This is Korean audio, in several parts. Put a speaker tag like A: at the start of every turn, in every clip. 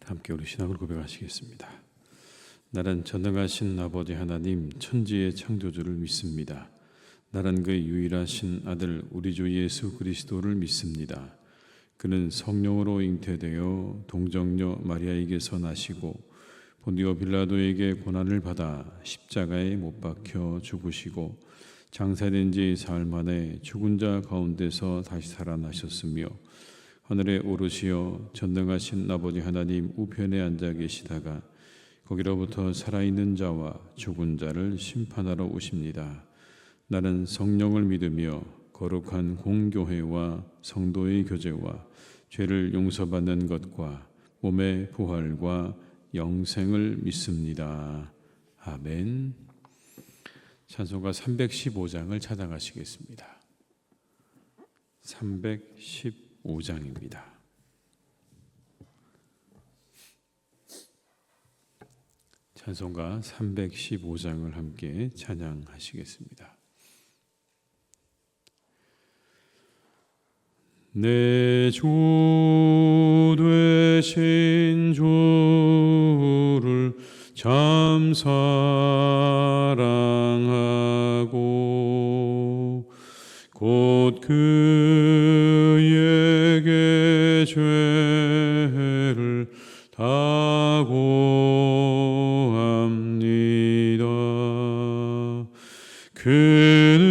A: 함께 우리 신앙을 고백하시겠습니다. 나는 전능하신 아버지 하나님 천지의 창조주를 믿습니다. 나는 그의 유일하신 아들 우리 주 예수 그리스도를 믿습니다. 그는 성령으로 잉태되어 동정녀 마리아에게서 나시고 본디오 빌라도에게 고난을 받아 십자가에 못 박혀 죽으시고 장사된 지 사흘 만에 죽은 자 가운데서 다시 살아나셨으며 하늘에 오르시어 전능하신 아버지 하나님 우편에 앉아 계시다가 거기로부터 살아있는 자와 죽은 자를 심판하러 오십니다. 나는 성령을 믿으며 거룩한 공교회와 성도의 교제와 죄를 용서받는 것과 몸의 부활과 영생을 믿습니다. 아멘. 찬송가 315장을 찬양하시겠습니다. 315장입니다. 찬송가 315장을 함께 찬양하시겠습니다. 내 주 되신 주를 참 사랑하고 곧 그에게 죄를 다 고합니다. 그는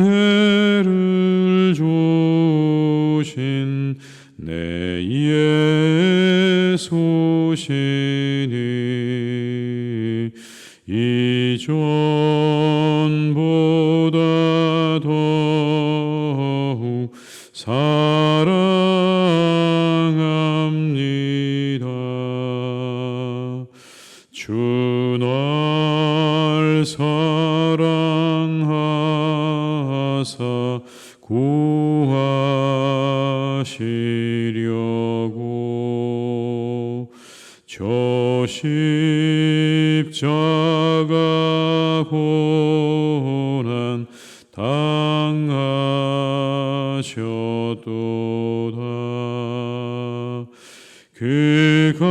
A: 해를 주신 내 예수시니 이전보다 더욱 사랑합니다. 주 날 사랑하사 구하시려고 저 십자가 고난 당하셨도다. 그가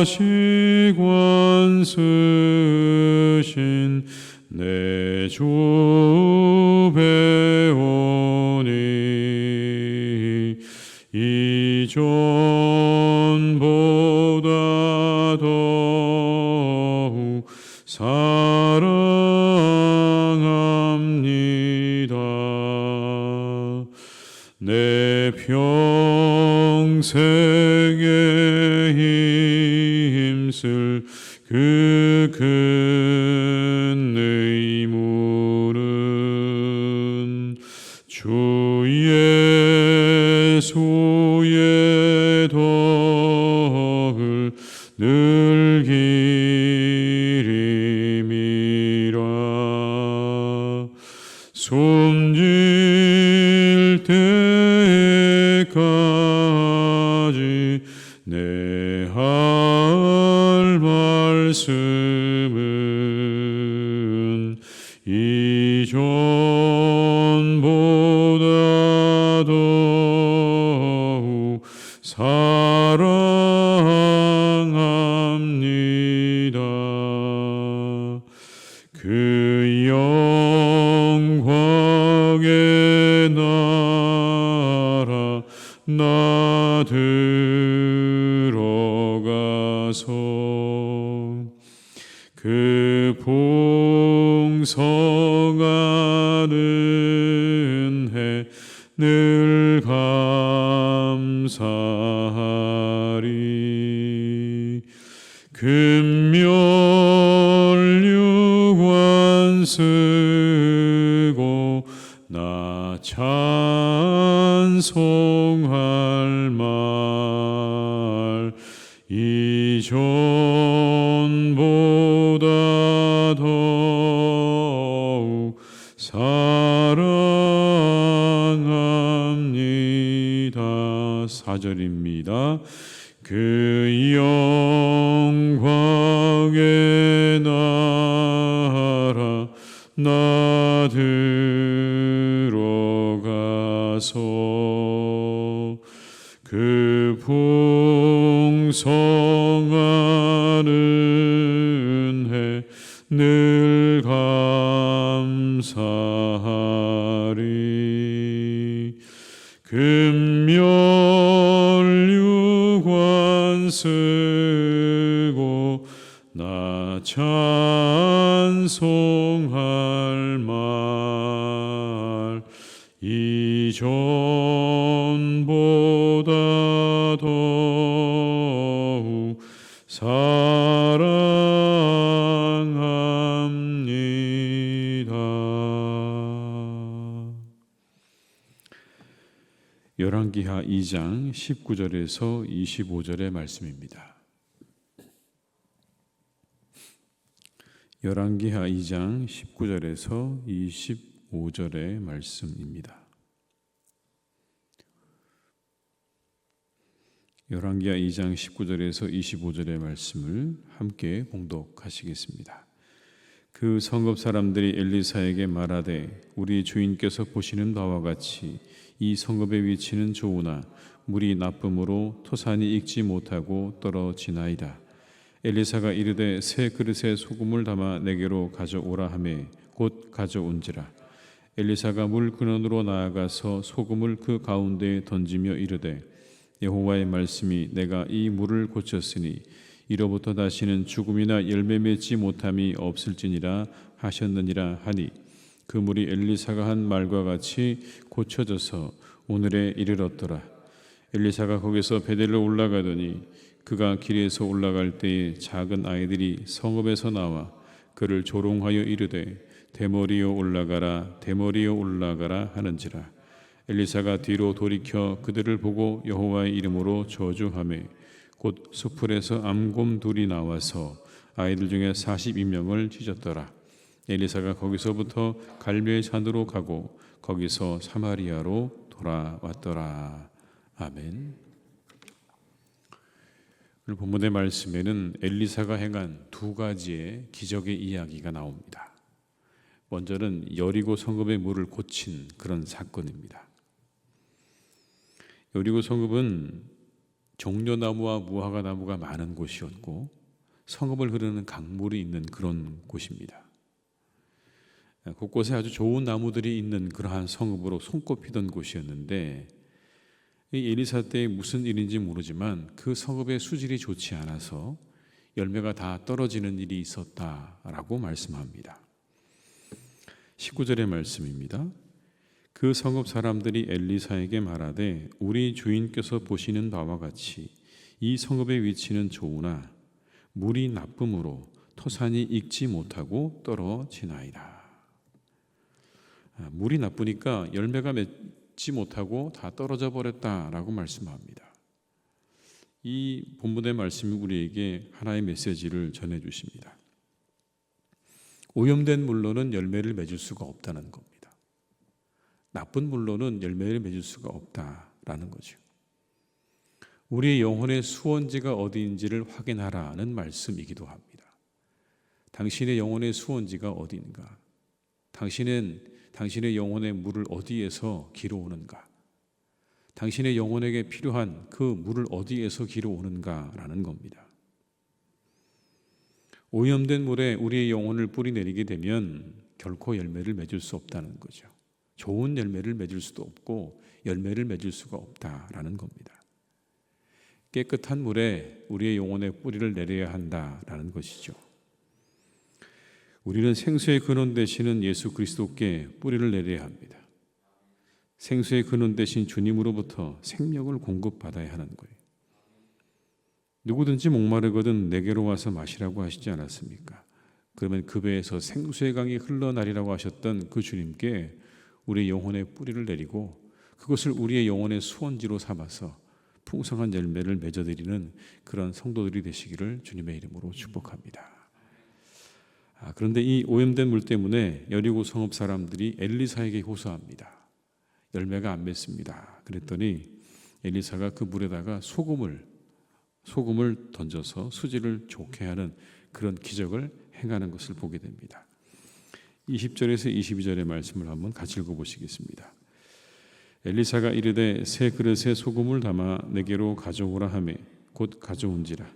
A: 시관 쓰신 내 주 배우니 이전보다 더욱 사랑합니다. 내 평생에 힘쓸 그 큰 의무는 주 예수의 덕을 늘 기림이라. 숨질 때까지 내 할 말씀은 이전보다 더욱 사랑합니다. 그 영광의 나라 나 들어가서 그 풍성한 은혜 늘 감사하리. 금멸류관 쓰고 나 찬송할 말 이전보다 더욱 사랑합니다. 4절입니다. 그 영광의 나라 나 들어가서 그 풍성한 은혜 늘 감사하리. 금멸유관 쓰고 나 찬송할 말 이전보다 더욱 사랑합니다. 열왕기하 2장 19절에서 25절의 말씀입니다. 열왕기하 2장 19절에서 25절의 말씀입니다. 열왕기하 2장 19절에서 25절의 말씀을 함께 봉독하시겠습니다. 그 성읍 사람들이 엘리사에게 말하되 우리 주인께서 보시는 바와 같이 이 성읍의 위치는 좋으나 물이 나쁨으로 토산이 익지 못하고 떨어지나이다. 엘리사가 이르되 새 그릇에 소금을 담아 내게로 가져오라 하매 곧 가져온지라. 엘리사가 물 근원으로 나아가서 소금을 그 가운데에 던지며 이르되 여호와의 말씀이 내가 이 물을 고쳤으니 이로부터 다시는 죽음이나 열매 맺지 못함이 없을지니라 하셨느니라 하니 그 물이 엘리사가 한 말과 같이 고쳐져서 오늘에 이르렀더라. 엘리사가 거기서 베델로 올라가더니 그가 길에서 올라갈 때에 작은 아이들이 성읍에서 나와 그를 조롱하여 이르되 대머리여 올라가라 대머리여 올라가라 하는지라. 엘리사가 뒤로 돌이켜 그들을 보고 여호와의 이름으로 저주하매 곧 수풀에서 암곰 둘이 나와서 아이들 중에 42명을 찢었더라. 엘리사가 거기서부터 갈멜 산으로 가고 거기서 사마리아로 돌아왔더라. 아멘. 오늘 본문의 말씀에는 엘리사가 행한 두 가지의 기적의 이야기가 나옵니다. 먼저는 여리고 성읍의 물을 고친 그런 사건입니다. 여리고 성읍은 종려나무와 무화과 나무가 많은 곳이었고 성읍을 흐르는 강물이 있는 그런 곳입니다. 곳곳에 아주 좋은 나무들이 있는 그러한 성읍으로 손꼽히던 곳이었는데 이 엘리사 때에 무슨 일인지 모르지만 그 성읍의 수질이 좋지 않아서 열매가 다 떨어지는 일이 있었다라고 말씀합니다. 19절의 말씀입니다. 그 성읍 사람들이 엘리사에게 말하되 우리 주인께서 보시는 바와 같이 이 성읍의 위치는 좋으나 물이 나쁨으로 토산이 익지 못하고 떨어지나이다. 물이 나쁘니까 열매가 맺지 못하고 다 떨어져 버렸다라고 말씀합니다. 이 본문의 말씀이 우리에게 하나의 메시지를 전해주십니다. 오염된 물로는 열매를 맺을 수가 없다는 겁니다. 나쁜 물로는 열매를 맺을 수가 없다라는 거죠. 우리의 영혼의 수원지가 어디인지를 확인하라는 말씀이기도 합니다. 당신의 영혼의 수원지가 어디인가? 당신의 영혼의 물을 어디에서 길어오는가? 당신의 영혼에게 필요한 그 물을 어디에서 길어오는가라는 겁니다. 오염된 물에 우리의 영혼을 뿌리내리게 되면 결코 열매를 맺을 수 없다는 거죠. 좋은 열매를 맺을 수도 없고 열매를 맺을 수가 없다라는 겁니다. 깨끗한 물에 우리의 영혼의 뿌리를 내려야 한다라는 것이죠. 우리는 생수의 근원 되시는 예수 그리스도께 뿌리를 내려야 합니다. 생수의 근원 되신 주님으로부터 생명을 공급받아야 하는 거예요. 누구든지 목마르거든 내게로 와서 마시라고 하시지 않았습니까? 그러면 그 배에서 생수의 강이 흘러나리라고 하셨던 그 주님께 우리의 영혼의 뿌리를 내리고 그것을 우리의 영혼의 수원지로 삼아서 풍성한 열매를 맺어드리는 그런 성도들이 되시기를 주님의 이름으로 축복합니다. 그런데 이 오염된 물 때문에 여리고 성읍 사람들이 엘리사에게 호소합니다. 열매가 안 맺습니다. 그랬더니 엘리사가 그 물에다가 소금을 던져서 수질을 좋게 하는 그런 기적을 행하는 것을 보게 됩니다. 20절에서 22절의 말씀을 한번 같이 읽어보시겠습니다. 엘리사가 이르되 새 그릇에 소금을 담아 내게로 가져오라 하매 곧 가져온지라.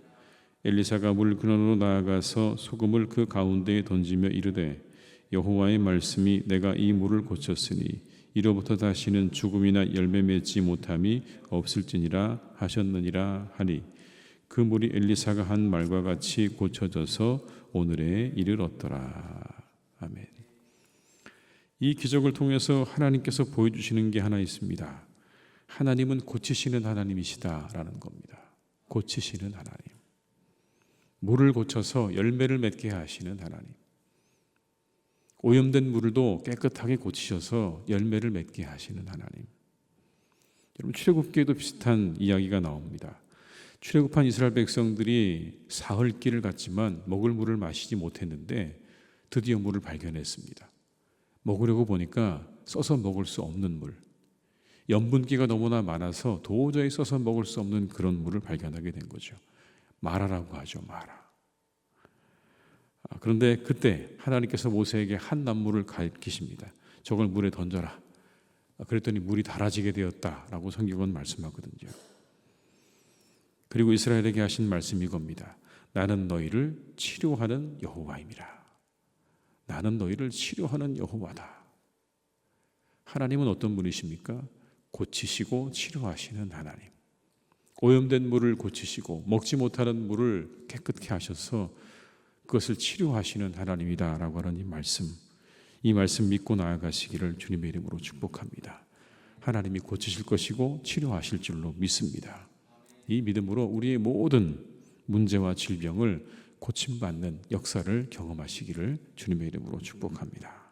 A: 엘리사가 물 근원으로 나아가서 소금을 그 가운데에 던지며 이르되 여호와의 말씀이 내가 이 물을 고쳤으니 이로부터 다시는 죽음이나 열매 맺지 못함이 없을지니라 하셨느니라 하니 그 물이 엘리사가 한 말과 같이 고쳐져서 오늘에 이르렀더라. 아멘. 이 기적을 통해서 하나님께서 보여주시는 게 하나 있습니다. 하나님은 고치시는 하나님이시다라는 겁니다. 고치시는 하나님. 물을 고쳐서 열매를 맺게 하시는 하나님. 오염된 물도 깨끗하게 고치셔서 열매를 맺게 하시는 하나님. 여러분, 출애굽기에도 비슷한 이야기가 나옵니다. 출애굽한 이스라엘 백성들이 사흘길을 갔지만 먹을 물을 마시지 못했는데 드디어 물을 발견했습니다. 먹으려고 보니까 써서 먹을 수 없는 물, 염분기가 너무나 많아서 도저히 써서 먹을 수 없는 그런 물을 발견하게 된 거죠. 마라라고 하죠. 마라. 그런데 그때 하나님께서 모세에게 한 나무를 가르치십니다. 저걸 물에 던져라. 그랬더니 물이 달아지게 되었다라고 성경은 말씀하거든요. 그리고 이스라엘에게 하신 말씀이 이겁니다. 나는 너희를 치료하는 여호와임이라. 나는 너희를 치료하는 여호와다. 하나님은 어떤 분이십니까? 고치시고 치료하시는 하나님. 오염된 물을 고치시고 먹지 못하는 물을 깨끗게 하셔서 그것을 치료하시는 하나님이다라고 하는 이 말씀 믿고 나아가시기를 주님의 이름으로 축복합니다. 하나님이 고치실 것이고 치료하실 줄로 믿습니다. 이 믿음으로 우리의 모든 문제와 질병을 고침받는 역사를 경험하시기를 주님의 이름으로 축복합니다.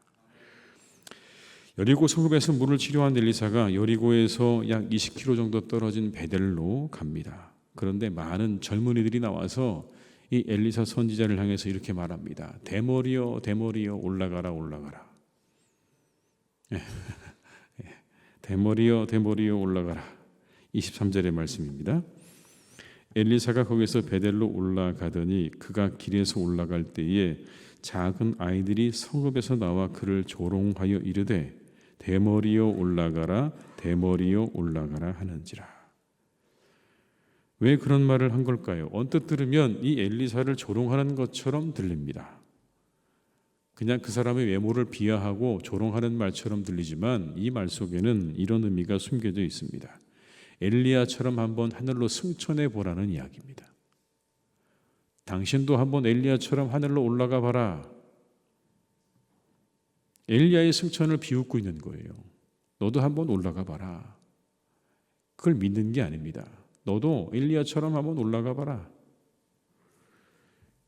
A: 여리고 성읍에서 물을 치료한 엘리사가 여리고에서 약 20km 정도 떨어진 베델로 갑니다. 그런데 많은 젊은이들이 나와서 이 엘리사 선지자를 향해서 이렇게 말합니다. 대머리여 대머리여 올라가라 올라가라. 대머리여 대머리여 올라가라. 23절의 말씀입니다. 엘리사가 거기서 베델로 올라가더니 그가 길에서 올라갈 때에 작은 아이들이 성읍에서 나와 그를 조롱하여 이르되 대머리여 올라가라 대머리여 올라가라 하는지라. 왜 그런 말을 한 걸까요? 언뜻 들으면 이 엘리사를 조롱하는 것처럼 들립니다. 그냥 그 사람의 외모를 비하하고 조롱하는 말처럼 들리지만 이 말 속에는 이런 의미가 숨겨져 있습니다. 엘리야처럼 한번 하늘로 승천해 보라는 이야기입니다. 당신도 한번 엘리야처럼 하늘로 올라가 봐라. 엘리야의 승천을 비웃고 있는 거예요. 너도 한번 올라가 봐라. 그걸 믿는 게 아닙니다. 너도 엘리야처럼 한번 올라가 봐라.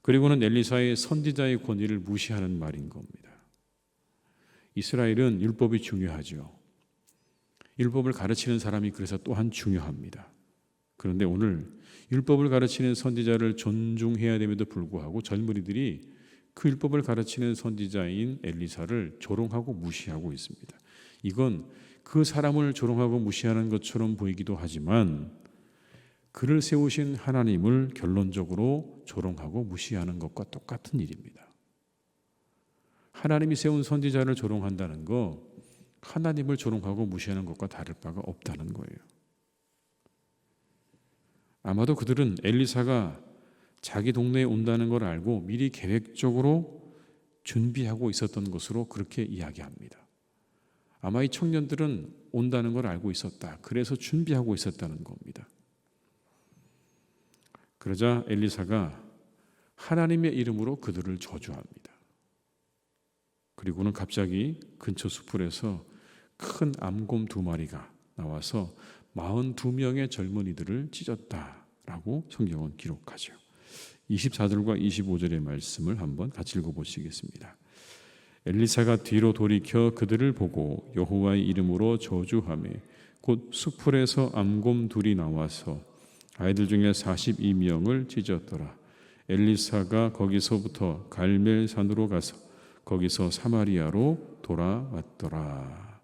A: 그리고는 엘리사의 선지자의 권위를 무시하는 말인 겁니다. 이스라엘은 율법이 중요하죠. 율법을 가르치는 사람이 그래서 또한 중요합니다. 그런데 오늘 율법을 가르치는 선지자를 존중해야 됨에도 불구하고 젊은이들이 그 율법을 가르치는 선지자인 엘리사를 조롱하고 무시하고 있습니다. 이건 그 사람을 조롱하고 무시하는 것처럼 보이기도 하지만 그를 세우신 하나님을 결론적으로 조롱하고 무시하는 것과 똑같은 일입니다. 하나님이 세운 선지자를 조롱한다는 거 하나님을 조롱하고 무시하는 것과 다를 바가 없다는 거예요. 아마도 그들은 엘리사가 자기 동네에 온다는 걸 알고 미리 계획적으로 준비하고 있었던 것으로 그렇게 이야기합니다. 아마 이 청년들은 온다는 걸 알고 있었다. 그래서 준비하고 있었다는 겁니다. 그러자 엘리사가 하나님의 이름으로 그들을 저주합니다. 그리고는 갑자기 근처 수풀에서 큰 암곰 2마리가 나와서 42명의 젊은이들을 찢었다라고 성경은 기록하죠. 24절과 25절의 말씀을 한번 같이 읽어보시겠습니다. 엘리사가 뒤로 돌이켜 그들을 보고 여호와의 이름으로 저주하며 곧 수풀에서 암곰 2이 나와서 아이들 중에 42명을 찢었더라. 엘리사가 거기서부터 갈멜산으로 가서 거기서 사마리아로 돌아왔더라.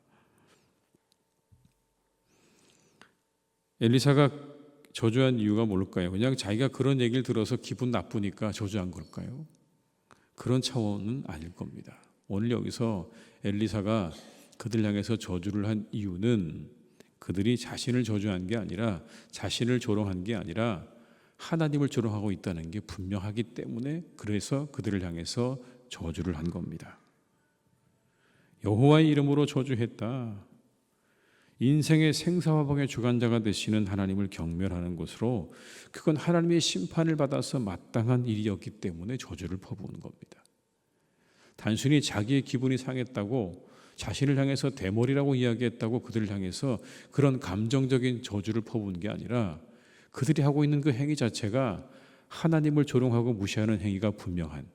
A: 엘리사가 저주한 이유가 뭘까요? 그냥 자기가 그런 얘기를 들어서 기분 나쁘니까 저주한 걸까요? 그런 차원은 아닐 겁니다. 오늘 여기서 엘리사가 그들 향해서 저주를 한 이유는 그들이 자신을 저주한 게 아니라 자신을 조롱한 게 아니라 하나님을 조롱하고 있다는 게 분명하기 때문에 그래서 그들을 향해서 저주를 한 겁니다. 여호와의 이름으로 저주했다. 인생의 생사화복의 주관자가 되시는 하나님을 경멸하는 것으로 그건 하나님의 심판을 받아서 마땅한 일이었기 때문에 저주를 퍼부은 겁니다. 단순히 자기의 기분이 상했다고 자신을 향해서 대머리라고 이야기했다고 그들을 향해서 그런 감정적인 저주를 퍼부은 게 아니라 그들이 하고 있는 그 행위 자체가 하나님을 조롱하고 무시하는 행위가 분명한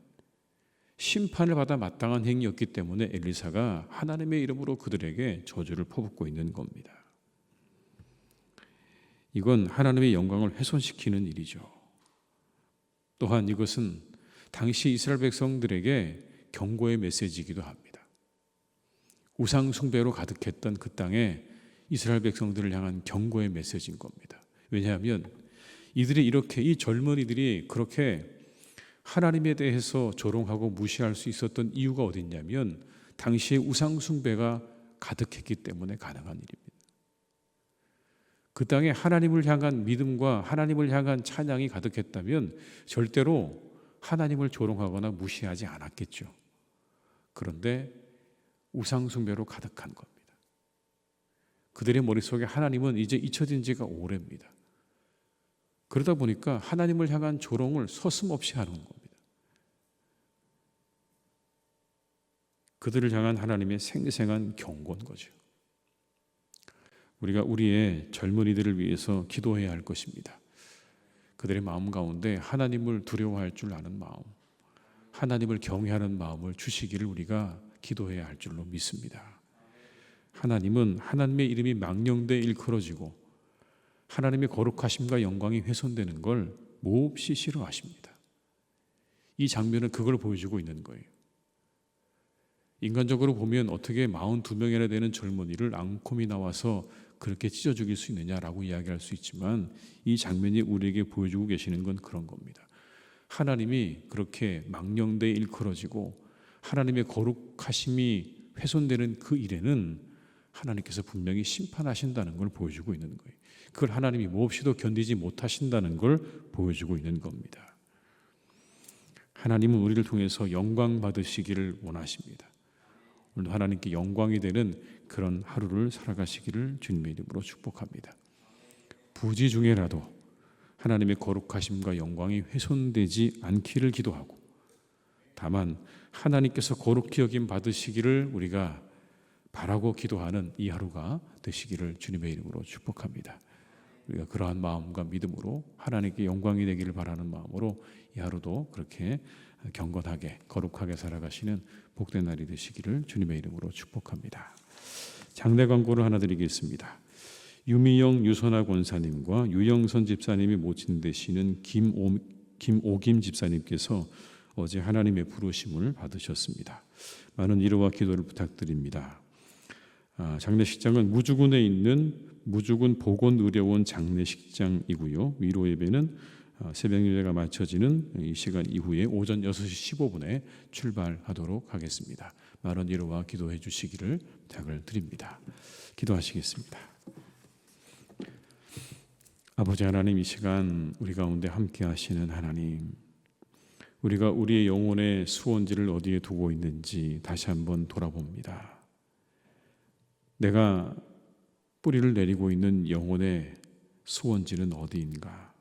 A: 심판을 받아 마땅한 행위였기 때문에 엘리사가 하나님의 이름으로 그들에게 저주를 퍼붓고 있는 겁니다. 이건 하나님의 영광을 훼손시키는 일이죠. 또한 이것은 당시 이스라엘 백성들에게 경고의 메시지이기도 합니다. 우상 숭배로 가득했던 그 땅에 이스라엘 백성들을 향한 경고의 메시지인 겁니다. 왜냐하면 이들이 이렇게 이 젊은이들이 그렇게 하나님에 대해서 조롱하고 무시할 수 있었던 이유가 어디 있냐면 당시에 우상 숭배가 가득했기 때문에 가능한 일입니다. 그 땅에 하나님을 향한 믿음과 하나님을 향한 찬양이 가득했다면 절대로 하나님을 조롱하거나 무시하지 않았겠죠. 그런데 우상 숭배로 가득한 겁니다. 그들의 머릿속에 하나님은 이제 잊혀진 지가 오래입니다. 그러다 보니까 하나님을 향한 조롱을 서슴없이 하는 겁니다. 그들을 향한 하나님의 생생한 경고인 거죠. 우리가 우리의 젊은이들을 위해서 기도해야 할 것입니다. 그들의 마음 가운데 하나님을 두려워할 줄 아는 마음, 하나님을 경외하는 마음을 주시기를 우리가 기도해야 할 줄로 믿습니다. 하나님은 하나님의 이름이 망령되이 일컬어지고 하나님의 거룩하심과 영광이 훼손되는 걸 몹시 싫어하십니다. 이 장면은 그걸 보여주고 있는 거예요. 인간적으로 보면 어떻게 42명이나 되는 젊은이를 앙콤이 나와서 그렇게 찢어 죽일 수 있느냐라고 이야기할 수 있지만 이 장면이 우리에게 보여주고 계시는 건 그런 겁니다. 하나님이 그렇게 망령되이 일컬어지고 하나님의 거룩하심이 훼손되는 그 일에는 하나님께서 분명히 심판하신다는 걸 보여주고 있는 거예요. 그걸 하나님이 몹시도 견디지 못하신다는 걸 보여주고 있는 겁니다. 하나님은 우리를 통해서 영광 받으시기를 원하십니다. 오늘 하나님께 영광이 되는 그런 하루를 살아가시기를 주님의 이름으로 축복합니다. 부지 중에라도 하나님의 거룩하심과 영광이 훼손되지 않기를 기도하고 다만 하나님께서 거룩히 여김 받으시기를 우리가 바라고 기도하는 이 하루가 되시기를 주님의 이름으로 축복합니다. 우리가 그러한 마음과 믿음으로 하나님께 영광이 되기를 바라는 마음으로 이 하루도 그렇게 경건하게 거룩하게 살아가시는 복된 날이 되시기를 주님의 이름으로 축복합니다. 장례 광고를 하나 드리겠습니다. 유미영 유선아 권사님과 유영선 집사님이 모친 되시는 김오김 집사님께서 어제 하나님의 부르심을 받으셨습니다. 많은 위로와 기도를 부탁드립니다. 장례식장은 무주군에 있는 무주군 보건의료원 장례식장이고요. 위로 예배는 새벽 예배가 마쳐지는 이 시간 이후에 오전 6시 15분에 출발하도록 하겠습니다. 많은 위로와 기도해 주시기를 부탁을 드립니다. 기도하시겠습니다. 아버지 하나님, 이 시간 우리 가운데 함께 하시는 하나님, 우리가 우리의 영혼의 수원지를 어디에 두고 있는지 다시 한번 돌아봅니다. 내가 뿌리를 내리고 있는 영혼의 수원지는 어디인가?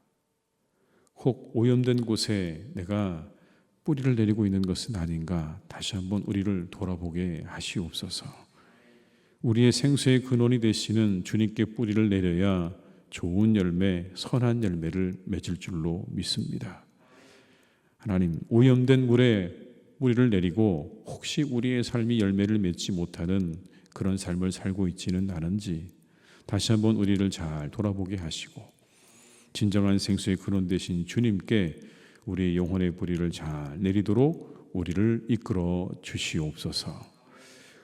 A: 혹 오염된 곳에 내가 뿌리를 내리고 있는 것은 아닌가? 다시 한번 우리를 돌아보게 하시옵소서. 우리의 생수의 근원이 되시는 주님께 뿌리를 내려야 좋은 열매, 선한 열매를 맺을 줄로 믿습니다. 하나님, 오염된 물에 뿌리를 내리고 혹시 우리의 삶이 열매를 맺지 못하는 그런 삶을 살고 있지는 않은지 다시 한번 우리를 잘 돌아보게 하시고 진정한 생수의 근원 되신 주님께 우리의 영혼의 뿌리를 잘 내리도록 우리를 이끌어 주시옵소서.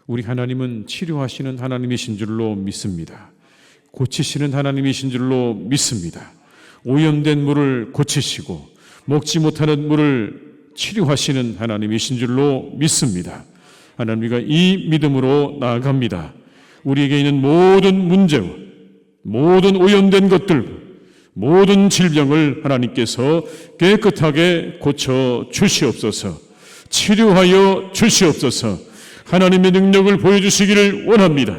A: 우리 하나님은 치료하시는 하나님이신 줄로 믿습니다. 고치시는 하나님이신 줄로 믿습니다. 오염된 물을 고치시고 먹지 못하는 물을 치료하시는 하나님이신 줄로 믿습니다. 하나님, 우리가 이 믿음으로 나아갑니다. 우리에게 있는 모든 문제와 모든 오염된 것들, 모든 질병을 하나님께서 깨끗하게 고쳐 주시옵소서. 치료하여 주시옵소서. 하나님의 능력을 보여주시기를 원합니다.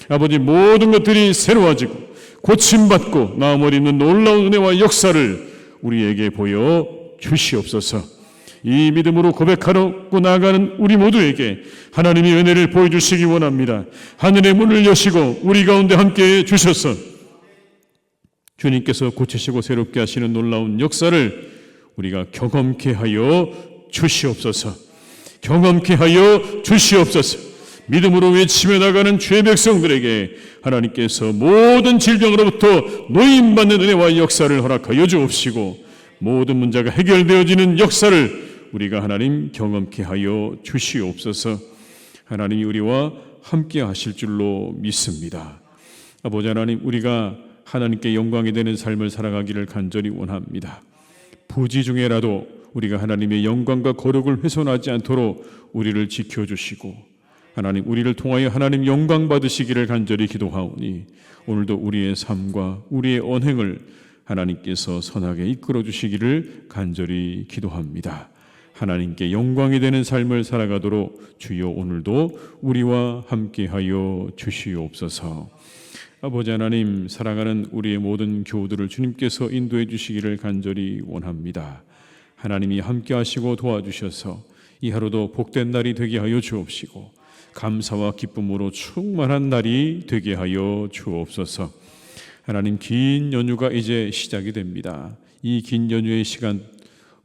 A: 아버지, 모든 것들이 새로워지고 고침받고 나음을 입는 놀라운 은혜와 역사를 우리에게 보여 주시옵소서. 이 믿음으로 고백하고 나아가는 우리 모두에게 하나님의 은혜를 보여주시기 원합니다. 하늘의 문을 여시고 우리 가운데 함께해 주셔서 주님께서 고치시고 새롭게 하시는 놀라운 역사를 우리가 경험케 하여 주시옵소서. 경험케 하여 주시옵소서. 믿음으로 외치며 나가는 주의 백성들에게 하나님께서 모든 질병으로부터 노임받는 은혜와 역사를 허락하여 주옵시고 모든 문제가 해결되어지는 역사를 우리가 하나님 경험케 하여 주시옵소서. 하나님이 우리와 함께 하실 줄로 믿습니다. 아버지 하나님, 우리가 하나님께 영광이 되는 삶을 살아가기를 간절히 원합니다. 부지 중에라도 우리가 하나님의 영광과 거룩을 훼손하지 않도록 우리를 지켜주시고 하나님, 우리를 통하여 하나님 영광 받으시기를 간절히 기도하오니 오늘도 우리의 삶과 우리의 언행을 하나님께서 선하게 이끌어 주시기를 간절히 기도합니다. 하나님께 영광이 되는 삶을 살아가도록 주여 오늘도 우리와 함께하여 주시옵소서. 아버지 하나님, 사랑하는 우리의 모든 교우들을 주님께서 인도해 주시기를 간절히 원합니다. 하나님이 함께하시고 도와주셔서 이 하루도 복된 날이 되게 하여 주옵시고 감사와 기쁨으로 충만한 날이 되게 하여 주옵소서. 하나님, 긴 연휴가 이제 시작이 됩니다. 이 긴 연휴의 시간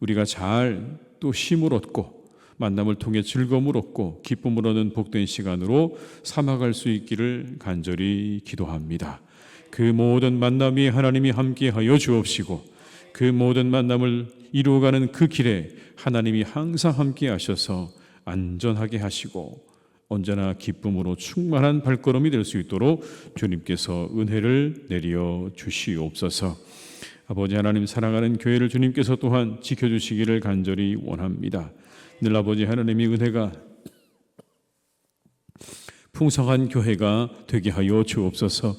A: 우리가 잘 또 힘을 얻고 만남을 통해 즐거움을 얻고 기쁨을 얻는 복된 시간으로 삼아갈 수 있기를 간절히 기도합니다. 그 모든 만남이 하나님이 함께하여 주옵시고 그 모든 만남을 이루어가는 그 길에 하나님이 항상 함께 하셔서 안전하게 하시고 언제나 기쁨으로 충만한 발걸음이 될 수 있도록 주님께서 은혜를 내려 주시옵소서. 아버지 하나님, 사랑하는 교회를 주님께서 또한 지켜주시기를 간절히 원합니다. 늘 아버지 하나님의 은혜가 풍성한 교회가 되게 하여 주옵소서.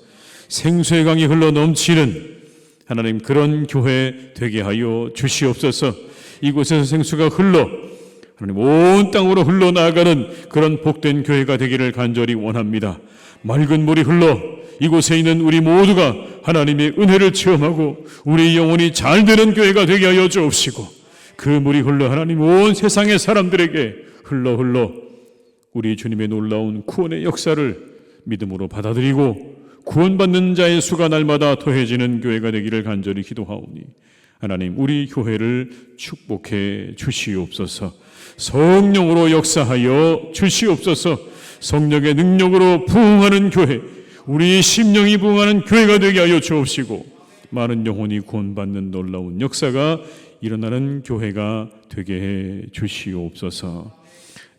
A: 생수의 강이 흘러 넘치는 하나님 그런 교회 되게 하여 주시옵소서. 이곳에서 생수가 흘러 하나님 온 땅으로 흘러나가는 그런 복된 교회가 되기를 간절히 원합니다. 맑은 물이 흘러 이곳에 있는 우리 모두가 하나님의 은혜를 체험하고 우리 영혼이 잘 되는 교회가 되게 하여 주옵시고 그 물이 흘러 하나님 온 세상의 사람들에게 흘러 우리 주님의 놀라운 구원의 역사를 믿음으로 받아들이고 구원받는 자의 수가 날마다 더해지는 교회가 되기를 간절히 기도하오니 하나님, 우리 교회를 축복해 주시옵소서. 성령으로 역사하여 주시옵소서. 성령의 능력으로 부흥하는 교회, 우리 심령이 부흥하는 교회가 되게 하여 주옵시고 많은 영혼이 구원받는 놀라운 역사가 일어나는 교회가 되게 해 주시옵소서.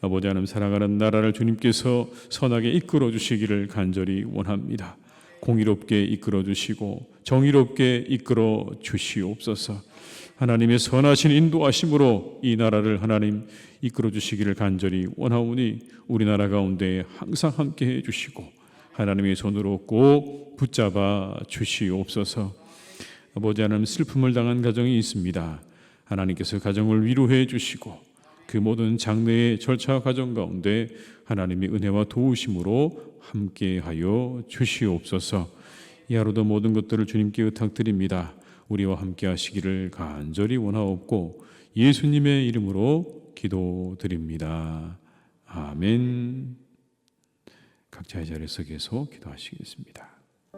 A: 아버지 하나님, 사랑하는 나라를 주님께서 선하게 이끌어 주시기를 간절히 원합니다. 공의롭게 이끌어 주시고 정의롭게 이끌어 주시옵소서. 하나님의 선하신 인도하심으로 이 나라를 하나님 이끌어 주시기를 간절히 원하오니 우리나라 가운데 항상 함께해 주시고 하나님의 손으로 꼭 붙잡아 주시옵소서. 아버지 하나님, 슬픔을 당한 가정이 있습니다. 하나님께서 가정을 위로해 주시고 그 모든 장래의 절차 과정 가운데 하나님의 은혜와 도우심으로 함께하여 주시옵소서. 이 하루도 모든 것들을 주님께 의탁드립니다. 우리와 함께 하시기를 간절히 원하옵고 예수님의 이름으로 기도드립니다. 아멘. 각자의 자리에서 계속 기도하시겠습니다.